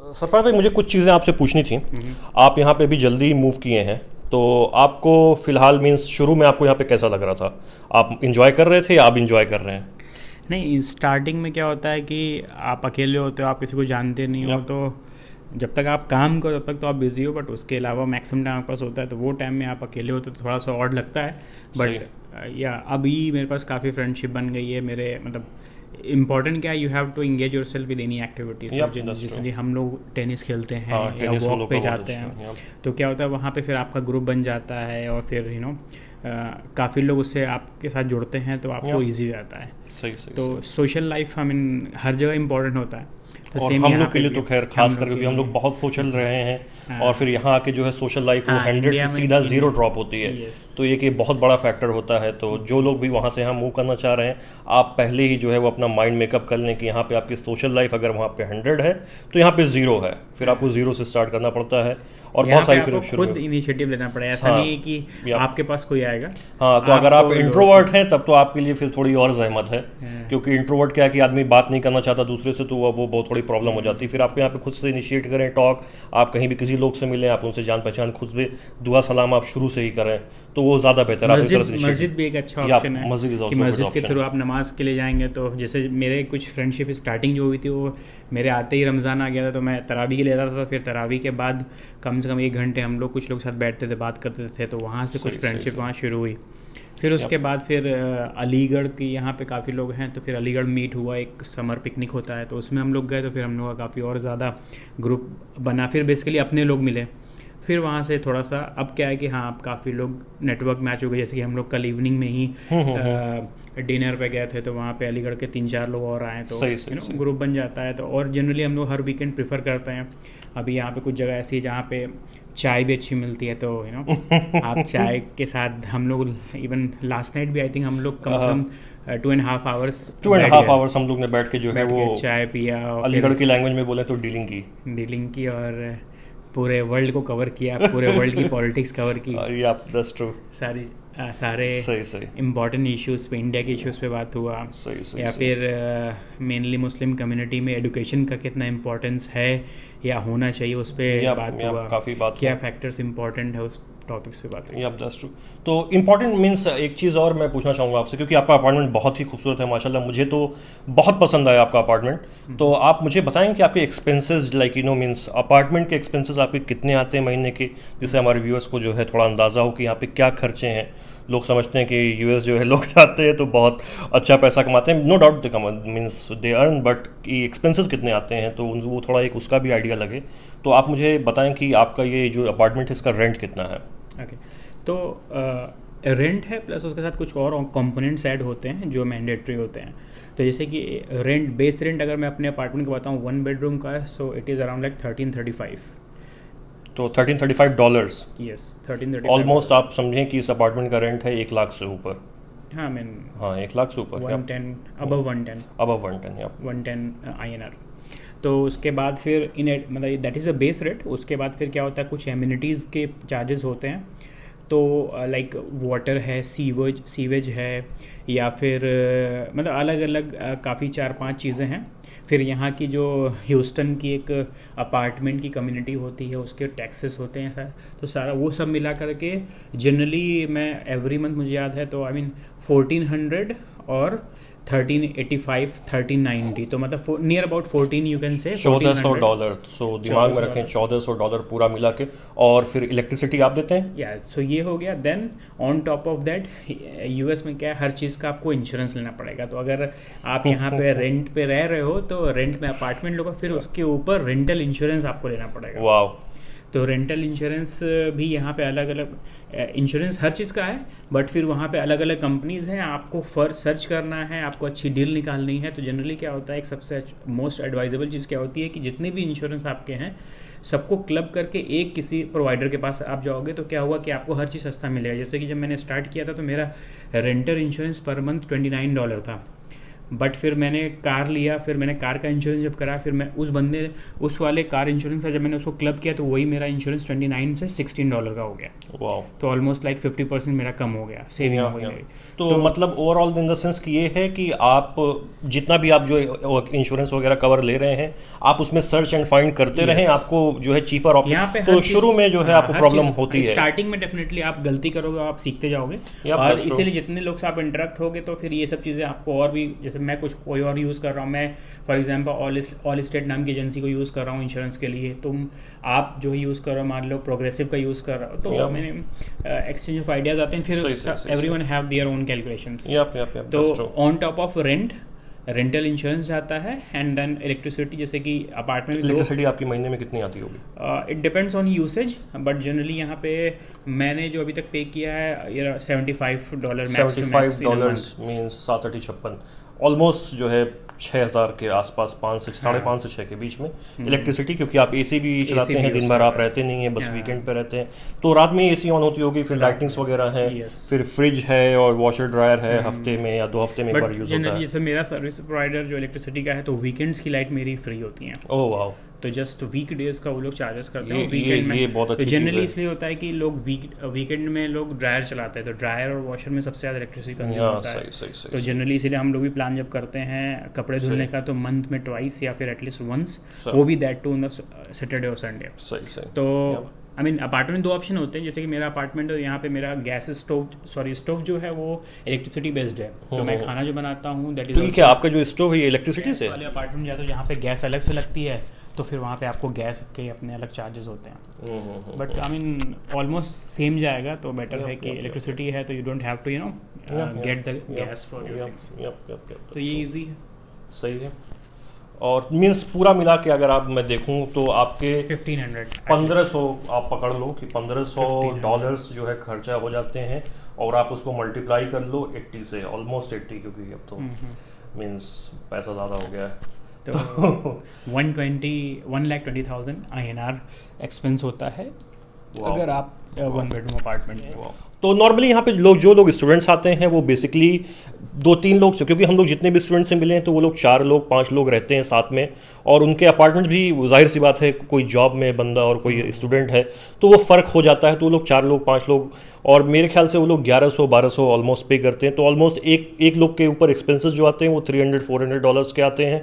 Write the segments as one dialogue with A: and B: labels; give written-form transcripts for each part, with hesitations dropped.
A: सरफराज भाई, मुझे कुछ चीज़ें आपसे पूछनी थी। आप यहाँ पे भी जल्दी मूव किए हैं, तो आपको फ़िलहाल मीन्स शुरू में आपको यहाँ पे कैसा लग रहा था? आप इंजॉय कर रहे थे या आप इंजॉय कर रहे हैं?
B: नहीं, स्टार्टिंग में क्या होता है कि आप अकेले होते हो, आप किसी को जानते नहीं हो,
A: Yep.
B: तो जब तक आप काम करो तब तक तो आप बिज़ी हो, बट उसके अलावा मैक्सिमम टाइम आपके पास होता है, तो वो टाइम में आप अकेले होते हो तो थोड़ा सा ऑड लगता है।
A: सही।
B: बट या अभी मेरे पास काफ़ी फ्रेंडशिप बन गई है मेरे, मतलब इम्पॉर्टेंट क्या है, you have to engage yourself with any activities.
A: Yep, that's
B: जैसे
A: true.
B: कि हम लोग टेनिस खेलते हैं
A: हाँ,
B: या
A: टेनिस हम लोग
B: वॉक
A: का
B: पे
A: बहुत
B: जाते
A: अच्छा
B: हैं,
A: है। Yep.
B: तो क्या होता है वहाँ पे फिर आपका ग्रुप बन जाता है और फिर काफ़ी लोग उससे आपके साथ जुड़ते हैं, तो आपको
A: Yep.
B: ईजी रहता है।
A: सही सही
B: तो
A: सही।
B: सोशल लाइफ आई मीन हर जगह इम्पोर्टेंट होता है, तो
A: और
B: सेम
A: हम
B: यहाँ
A: लोग के
B: पे
A: लिए
B: भी
A: तो खैर
B: हम
A: खास
B: लोग
A: करके
B: के
A: भी हम लोग
B: लिए।
A: बहुत सोशल रहे हैं। और
B: हाँ
A: फिर यहाँ आके जो है सोशल लाइफ वो
B: हाँ,
A: 100 से
B: इंडिया में
A: सीधा ज़ीरो ड्रॉप होती है।
B: यस।
A: तो ये कि बहुत बड़ा फैक्टर होता है। तो जो लोग भी वहाँ से यहाँ मूव करना चाह रहे हैं, आप पहले ही जो है वो अपना माइंड मेकअप कर लें कि यहाँ पे आपकी सोशल लाइफ अगर वहाँ पे 100 है तो यहाँ पे ज़ीरो है। फिर आपको ज़ीरो से स्टार्ट करना पड़ता है और
B: यहाँ
A: बहुत
B: पे
A: सारी
B: आपको
A: फिर शुरू
B: खुद
A: में।
B: इनिशिएटिव लेना पड़ेगा, ऐसा
A: हाँ।
B: नहीं है कि
A: या
B: आपके पास कोई आएगा।
A: हाँ, तो अगर आप
B: आपको लोगों को
A: इंट्रोवर्ट हैं तब तो आपके लिए फिर थोड़ी और जहमत है।
B: हाँ,
A: क्योंकि इंट्रोवर्ट क्या है कि आदमी बात नहीं करना चाहता दूसरे से, तो वो बहुत थोड़ी प्रॉब्लम हो जाती है। फिर आपको यहाँ पे खुद से इनिशिएट करें टॉक, आप कहीं भी किसी लोग से मिलें, आप उनसे जान पहचान खुद भी दुआ सलाम आप शुरू से ही करें, तो वो ज़्यादा बेहतर है। आप इस तरह से
B: मस्जिद मस्जिद भी
A: इनिशिएटिव
B: एक अच्छा
A: या
B: ऑप्शन है
A: मस्जिद इज़
B: कि
A: ऑल्सो गुड
B: मस्जिद के
A: ऑप्शन।
B: थ्रू आप नमाज के लिए जाएंगे। तो जैसे मेरे कुछ फ्रेंडशिप स्टार्टिंग जो हुई थी, वो मेरे आते ही रमज़ान आ गया था, तो मैं तरावी के लिए जाता था। फिर तरावी के बाद कम से कम 1 घंटे हम लोग कुछ लोग साथ बैठते थे, बात करते थे, तो वहाँ से कुछ
A: सही सही
B: फ्रेंडशिप
A: सही।
B: वहाँ शुरू हुई। फिर
A: यप।
B: उसके बाद फिर अलीगढ़ की यहाँ पे काफ़ी लोग हैं, तो फिर अलीगढ़ मीट हुआ, एक समर पिकनिक होता है, तो उसमें हम लोग गए, तो फिर हम लोग का काफ़ी और ज़्यादा ग्रुप बना। फिर बेसिकली अपने लोग मिले। फिर वहाँ से थोड़ा सा अब क्या है कि हाँ, अब काफ़ी लोग नेटवर्क मैच हो गए। जैसे कि हम लोग कल इवनिंग में ही
A: हम्म।
B: डिनर पे गए थे, तो वहाँ पे अलीगढ़ के 3-4 लोग और आए, तो
A: सही सही सही।
B: ग्रुप बन जाता है। तो और जनरली हम लोग हर वीकेंड प्रेफर करते हैं। अभी यहाँ पे कुछ जगह ऐसी है जहाँ पे चाय भी अच्छी मिलती है, तो आप चाय के साथ हम लोग इवन लास्ट नाइट भी आई थिंक हम लोग कम से कम 2.5 आवर्स
A: 2.5 आवर्स हम लोग ने बैठ के जो है
B: बैठ
A: वो
B: के चाय पिया और
A: अलीगढ़
B: फिर
A: की लैंग्वेज में बोले तो डीलिंग की।
B: डीलिंग की, और पूरे वर्ल्ड को कवर किया, पूरे वर्ल्ड की पॉलिटिक्स कवर की,
A: या दैट्स ट्रू।
B: सारी सारे
A: सही सही
B: इम्पॉर्टेंट इश्यूज़ पे, इंडिया के इश्यूज़ पे बात हुआ।
A: सही सही
B: या
A: सही।
B: फिर मेनली मुस्लिम कम्युनिटी में एजुकेशन का कितना इम्पोर्टेंस है या होना चाहिए, उस पर बात
A: या
B: हुआ।
A: काफ़ी बात
B: क्या
A: है।
B: फैक्टर्स इंपॉर्टेंट है, उस टॉपिक्स पे बात हुई।
A: या दैट्स ट्रू। तो इम्पॉर्टेंट मीन्स एक चीज़ और मैं पूछना चाहूँगा आपसे, क्योंकि आपका अपार्टमेंट बहुत ही खूबसूरत है माशाल्लाह, मुझे तो बहुत पसंद आया आपका अपार्टमेंट। तो आप मुझे बताएं कि आपके एक्सपेंसेस लाइक मीन्स अपार्टमेंट के एक्सपेंसेस आपके कितने आते हैं महीने के, जिससे हमारे व्यूअर्स को जो है थोड़ा अंदाज़ा हो कि यहाँ पे क्या खर्चे हैं। लोग समझते हैं कि यूएस जो है लोग जाते हैं तो बहुत अच्छा पैसा कमाते हैं, no doubt they means they earn, but expenses कितने आते हैं तो वो थोड़ा एक उसका भी आइडिया लगे। तो आप मुझे बताएं कि आपका ये जो अपार्टमेंट है इसका रेंट कितना है?
B: ओके, तो रेंट है प्लस उसके साथ कुछ और कंपोनेंट्स ऐड होते हैं जो मैंडेटरी होते हैं। तो जैसे कि रेंट, बेस रेंट अगर मैं अपने अपार्टमेंट का बताऊँ 1 बेडरूम का, so it is around like 1335।
A: तो $1335।
B: यस, 1335
A: ऑलमोस्ट आप समझें कि इस अपार्टमेंट का रेंट है 1 लाख से ऊपर।
B: हाँ, मीन
A: हाँ, 1 लाख से ऊपर।
B: 110, अबव 110,
A: अब 110 या
B: 110 INR। तो उसके बाद फिर मतलब that is a base rate. उसके बाद फिर क्या होता है, कुछ एमिनिटीज़ के चार्जेस होते हैं। तो लाइक वाटर है, सीवेज है, या फिर मतलब अलग अलग काफ़ी 4-5 चीज़ें हैं। फिर यहाँ की जो ह्यूस्टन की एक अपार्टमेंट की कम्युनिटी होती है, उसके टैक्सेस होते हैं सर। तो सारा वो सब मिला करके जनरली मैं एवरी मंथ, मुझे याद है, तो आई मीन 1400 और 1385, 1390, तो मतलब near about 14 you can say
A: $1400। सो दिमाग में रखें $1400 पूरा मिला के। और फिर इलेक्ट्रिसिटी आप देते हैं?
B: या सो ये हो गया। Then on top of that, US में क्या है, हर चीज़ का आपको इंश्योरेंस लेना पड़ेगा। तो अगर आप यहाँ पे रेंट पे रह रहे हो, तो रेंट में अपार्टमेंट लोगे, फिर उसके ऊपर रेंटल इंश्योरेंस आपको लेना पड़ेगा।
A: वाह।
B: तो रेंटल इंश्योरेंस भी यहाँ पे अलग अलग इंश्योरेंस हर चीज़ का है, बट फिर वहाँ पे अलग अलग कंपनीज़ हैं। आपको फर्स्ट सर्च करना है, आपको अच्छी डील निकालनी है। तो जनरली क्या होता है, एक सबसे मोस्ट एडवाइजेबल चीज़ क्या होती है कि जितने भी इंश्योरेंस आपके हैं सबको क्लब करके एक किसी प्रोवाइडर के पास आप जाओगे, तो क्या हुआ कि आपको हर चीज़ सस्ता मिलेगा। जैसे कि जब मैंने स्टार्ट किया था तो मेरा रेंटल इंश्योरेंस पर मंथ $29 था, बट फिर मैंने कार लिया, फिर मैंने कार का इंश्योरेंस जब करा, फिर मैं उस वाले कार इंश्योरेंस का जब मैंने उसको क्लब किया तो वही मेरा इंश्योरेंस $29 से $16 का हो गया।
A: वाओ।
B: तो ऑलमोस्ट लाइक 50% मेरा कम हो गया, सेविंग हो गई।
A: तो मतलब ओवरऑल इन द सेंस कि ये है कि आप जितना भी आप जो इंश्योरेंस वगैरह कवर ले रहे हैं, आप उसमें सर्च एंड फाइंड करते रहें, आपको जो है चीपर ऑप्शन। तो शुरू में जो है आपको प्रॉब्लम होती है,
B: स्टार्टिंग में डेफिनेटली आप गलती करोगे, आप सीखते जाओगे, और इसीलिए जितने लोग से आप इंटरेक्ट होगे तो फिर ये सब चीज़ें आपको और भी, जैसे मैं कोई और यूज़ कर रहा हूँ, मैं फॉर एग्जांपल ऑल स्टेट नाम की एजेंसी को यूज़ कर रहा हूँ इंश्योरेंस के लिए, आप जो यूज़ कर रहे हो, मान लो प्रोग्रेसिव का यूज़ कर रहा हो, तो मैंने एक्सचेंज ऑफ आइडियाज आते हैं, फिर everyone have their own calculations. तो on top of rental insurance आता है, एंड देन इलेक्ट्रिसिटी, जैसे कि अपार्टमेंट में
A: इलेक्ट्रिसिटी आपकी महीने में कितनी आती होगी?
B: It depends on usage, but generally यहाँ पे मैंने जो अभी तक पे किया है $75
A: $75 मीन्स 7-8-56, ऑलमोस्ट जो है 6,000 के आसपास, 5 से 6 के बीच में इलेक्ट्रिसिटी, क्योंकि आप एसी भी चलाते हैं, दिन भर आप रहते नहीं हैं, बस वीकेंड पे रहते हैं, तो रात में एसी ऑन होती होगी, फिर लाइटिंग्स वगैरह हैं, फिर फ्रिज है और वॉशर ड्रायर है, हफ्ते में या 2 हफ्ते में एक बार यूज होता है।
B: जैसे मेरा सर्विस प्रोवाइडर जो इलेक्ट्रिसिटी का है, तो वीकेंड्स की लाइट मेरी फ्री होती हैं।
A: Oh wow.
B: तो जस्ट वीक डेज का वो लोग चार्जेस करते हैं, वीकेंड में
A: ये बहुत अच्छी
B: तो जनरली इसलिए होता है कि लोग वीकेंड में लोग ड्रायर चलाते हैं, तो ड्रायर और वॉशर में सबसे ज़्यादा इलेक्ट्रिसिटी कंज्यूम होता है। तो जनरली इसीलिए हम लोग भी प्लान जब करते हैं कपड़े धुलने का, तो मंथ में ट्वाइस या फिर एटलीस्ट वंस, वो भी दैट टू ऑन सैटरडे और संडे। तो आई मीन अपार्टमेंट 2 ऑप्शन होते हैं, जैसे कि मेरा अपार्टमेंट है, यहाँ पे मेरा गैस स्टोव जो है वो इलेक्ट्रिसिटी बेस्ड है, तो मैं खाना जो बनाता हूँ दैट इज।
A: क्या आपका जो स्टोव है इलेक्ट्रिसिटी से?
B: वाले अपार्टमेंट जाते हो जहाँ पे गैस अलग से लगती है, तो फिर वहाँ पे आपको गैस के अपने अलग चार्जेस होते हैं, but I mean almost same जाएगा, तो बेटर है कि इलेक्ट्रिसिटी है तो you don't have to get the gas for your things, तो ये ईजी है।
A: सही है। और मीन्स पूरा मिला के अगर आप मैं देखूं तो आपके 1500 आप पकड़ लो कि $1500 जो है खर्चा हो जाते हैं, और आप उसको मल्टीप्लाई कर लो 80 से, ऑलमोस्ट 80, क्योंकि अब तो मीन्स पैसा ज़्यादा हो गया है,
B: तो 1,20,000 INR एक्सपेंस होता है अगर आप 1 बेडरूम अपार्टमेंट।
A: तो नॉर्मली यहाँ पे जो लोग स्टूडेंट्स आते हैं वो बेसिकली 2-3 लोग से, क्योंकि हम लोग जितने भी स्टूडेंट से मिले हैं तो वो लोग 4 लोग 5 लोग रहते हैं साथ में, और उनके अपार्टमेंट भी जाहिर सी बात है, कोई जॉब में बंदा और कोई स्टूडेंट है तो वो फ़र्क हो जाता है, तो वो लोग 4 लोग 5 लोग, और मेरे ख्याल से वो लोग 1100-1200 ऑलमोस्ट पे करते हैं, तो ऑलमोस्ट एक लोग के ऊपर एक्सपेंसेस जो आते हैं वो $300-400 के आते हैं,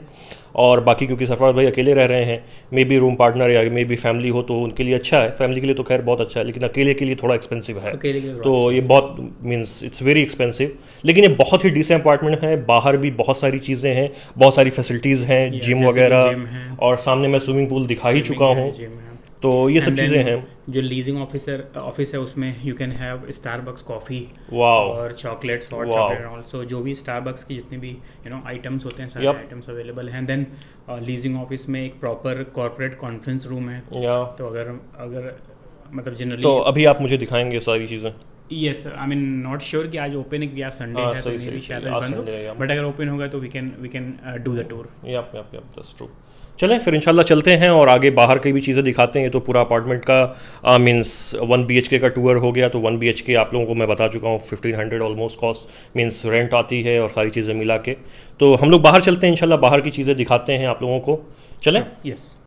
A: और बाकी क्योंकि सरफराज भाई अकेले रह रहे हैं, मे बी रूम पार्टनर या मे बी फैमिली हो तो उनके लिए अच्छा है, फैमिली के लिए तो खैर बहुत अच्छा है, लेकिन अकेले के लिए थोड़ा एक्सपेंसिव है, तो ये बहुत मीन्स इट्स वेरी एक्सपेंसिव, लेकिन ये बहुत ही डिसेंट अपार्टमेंट है, बाहर भी बहुत सारी चीज़ें हैं, बहुत सारी फैसिलिटीज़ हैं, जिम वगैरह, और सामने मैं स्विमिंग पूल दिखा ही चुका हूँ, तो ये सब चीज़ें हैं।
B: जो लीजिंग ऑफिस है उसमें you can have Starbucks coffee और चॉकलेट्स, हॉट चॉकलेट, ऑल्सो जो भी स्टारबक्स की जितने भी आइटम्स होते हैं, सारे आइटम्स अवेलेबल हैं। देन लीजिंग ऑफिस में एक प्रॉपर कॉर्पोरेट कॉन्फ्रेंस रूम है, तो अगर मतलब जनरली,
A: तो अभी आप मुझे दिखाएंगे सारी चीज़ें?
B: Yes, I mean not sure कि आज ओपन है कि आज संडे है, तो मे बी शायद बंद हो, बट अगर ओपन होगा तो we can do the tour.
A: That's true. चलें फिर इंशाल्लाह चलते हैं और आगे बाहर की भी चीज़ें दिखाते हैं। तो पूरा अपार्टमेंट का मीन्स 1 BHK का टूर हो गया, तो 1 BHK आप लोगों को मैं बता चुका हूँ 1500 ऑलमोस्ट कॉस्ट मीन्स रेंट आती है और सारी चीज़ें मिला के। तो हम लोग बाहर चलते हैं इंशाल्लाह, बाहर की चीज़ें दिखाते हैं आप लोगों को। चलें?
B: यस।